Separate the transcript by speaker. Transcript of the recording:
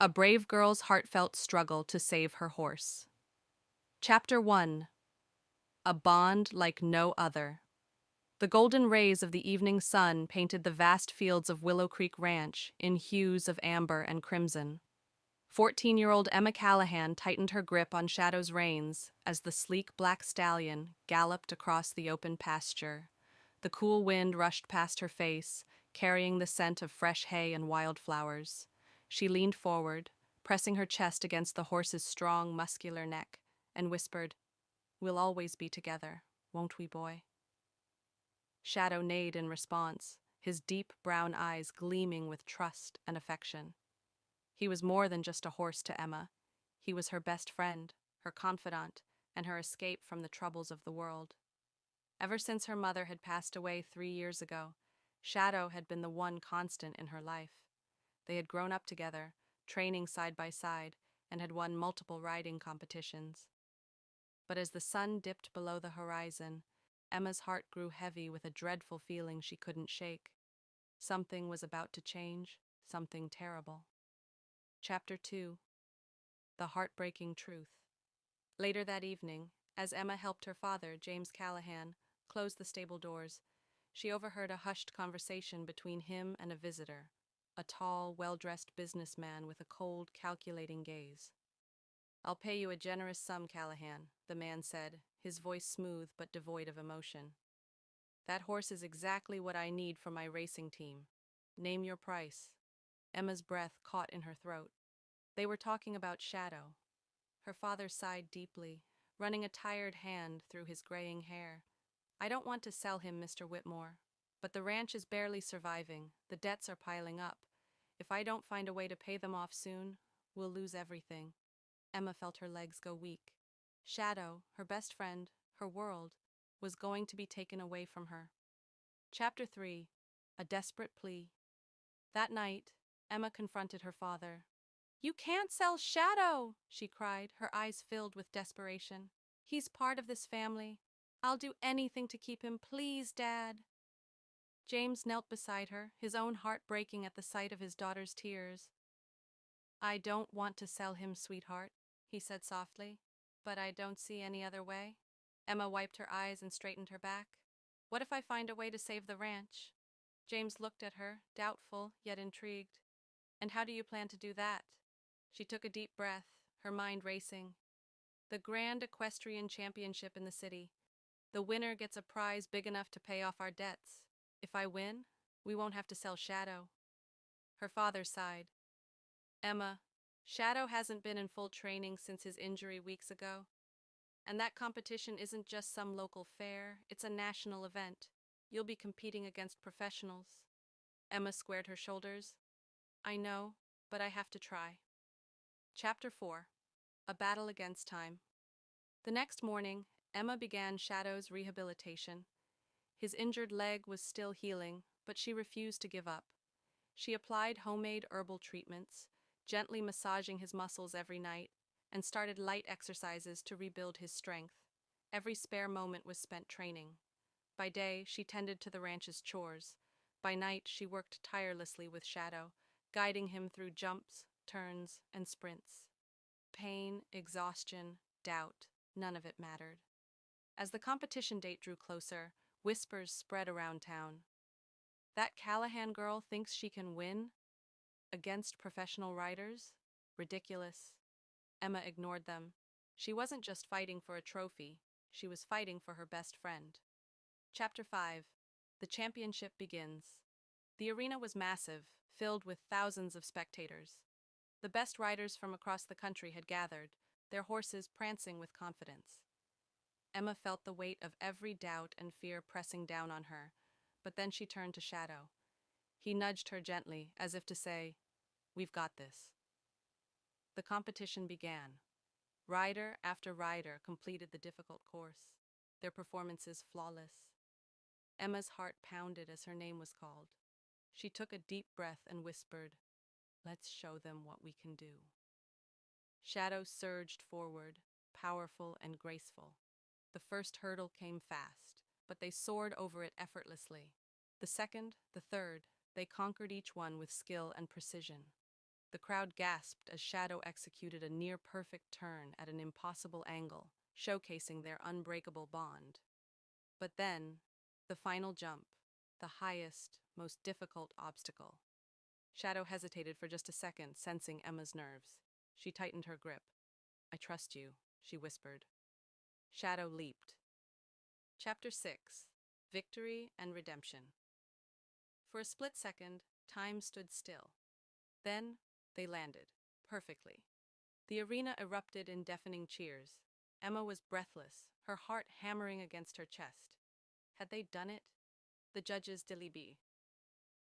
Speaker 1: A brave girl's heartfelt struggle to save her horse. Chapter 1. A bond like no other. The golden rays of the evening sun painted the vast fields of Willow Creek Ranch in hues of amber and crimson. 14-year-old Emma Callahan tightened her grip on Shadow's reins as the sleek black stallion galloped across the open pasture. The cool wind rushed past her face, carrying the scent of fresh hay and wildflowers. She leaned forward, pressing her chest against the horse's strong, muscular neck, and whispered, "We'll always be together, won't we, boy?" Shadow neighed in response, his deep brown eyes gleaming with trust and affection. He was more than just a horse to Emma. He was her best friend, her confidant, and her escape from the troubles of the world. Ever since her mother had passed away 3 years ago, Shadow had been the one constant in her life. They had grown up together, training side by side, and had won multiple riding competitions. But as the sun dipped below the horizon, Emma's heart grew heavy with a dreadful feeling she couldn't shake. Something was about to change, something terrible. Chapter 2. The Heartbreaking Truth. Later that evening, as Emma helped her father, James Callahan, close the stable doors, she overheard a hushed conversation between him and a visitor, a tall, well-dressed businessman with a cold, calculating gaze. "I'll pay you a generous sum, Callahan," the man said, his voice smooth but devoid of emotion. "That horse is exactly what I need for my racing team. Name your price." Emma's breath caught in her throat. They were talking about Shadow. Her father sighed deeply, running a tired hand through his graying hair. "I don't want to sell him, Mr. Whitmore, but the ranch is barely surviving. The debts are piling up. If I don't find a way to pay them off soon, we'll lose everything." Emma felt her legs go weak. Shadow, her best friend, her world, was going to be taken away from her. Chapter 3. A Desperate Plea. That night, Emma confronted her father. "You can't sell Shadow!" she cried, her eyes filled with desperation. "He's part of this family. I'll do anything to keep him. Please, Dad." James knelt beside her, his own heart breaking at the sight of his daughter's tears. "I don't want to sell him, sweetheart," he said softly, "but I don't see any other way." Emma wiped her eyes and straightened her back. "What if I find a way to save the ranch?" James looked at her, doubtful yet intrigued. "And how do you plan to do that?" She took a deep breath, her mind racing. "The Grand Equestrian Championship in the city. The winner gets a prize big enough to pay off our debts. If I win, we won't have to sell Shadow." Her father sighed. "Emma, Shadow hasn't been in full training since his injury weeks ago. And that competition isn't just some local fair, it's a national event. You'll be competing against professionals." Emma squared her shoulders. "I know, but I have to try." Chapter 4. A Battle Against Time. The next morning, Emma began Shadow's rehabilitation. His injured leg was still healing, but she refused to give up. She applied homemade herbal treatments, gently massaging his muscles every night, and started light exercises to rebuild his strength. Every spare moment was spent training. By day, she tended to the ranch's chores. By night, she worked tirelessly with Shadow, guiding him through jumps, turns, and sprints. Pain, exhaustion, doubt, none of it mattered. As the competition date drew closer, whispers spread around town. "That Callahan girl thinks she can win against professional riders? Ridiculous." Emma ignored them. She wasn't just fighting for a trophy, she was fighting for her best friend. Chapter 5. The championship begins. The arena was massive, filled with thousands of spectators. The best riders from across the country had gathered, their horses prancing with confidence. Emma felt the weight of every doubt and fear pressing down on her, but then she turned to Shadow. He nudged her gently, as if to say, "We've got this." The competition began. Rider after rider completed the difficult course, their performances flawless. Emma's heart pounded as her name was called. She took a deep breath and whispered, "Let's show them what we can do." Shadow surged forward, powerful and graceful. The first hurdle came fast, but they soared over it effortlessly. The second, the third, they conquered each one with skill and precision. The crowd gasped as Shadow executed a near-perfect turn at an impossible angle, showcasing their unbreakable bond. But then, the final jump, the highest, most difficult obstacle. Shadow hesitated for just a second, sensing Emma's nerves. She tightened her grip. "I trust you," she whispered. Shadow leaped. Chapter 6. Victory and Redemption. For a split second, time stood still. Then, they landed, perfectly. The arena erupted in deafening cheers. Emma was breathless, her heart hammering against her chest. Had they done it? The judges' delibi,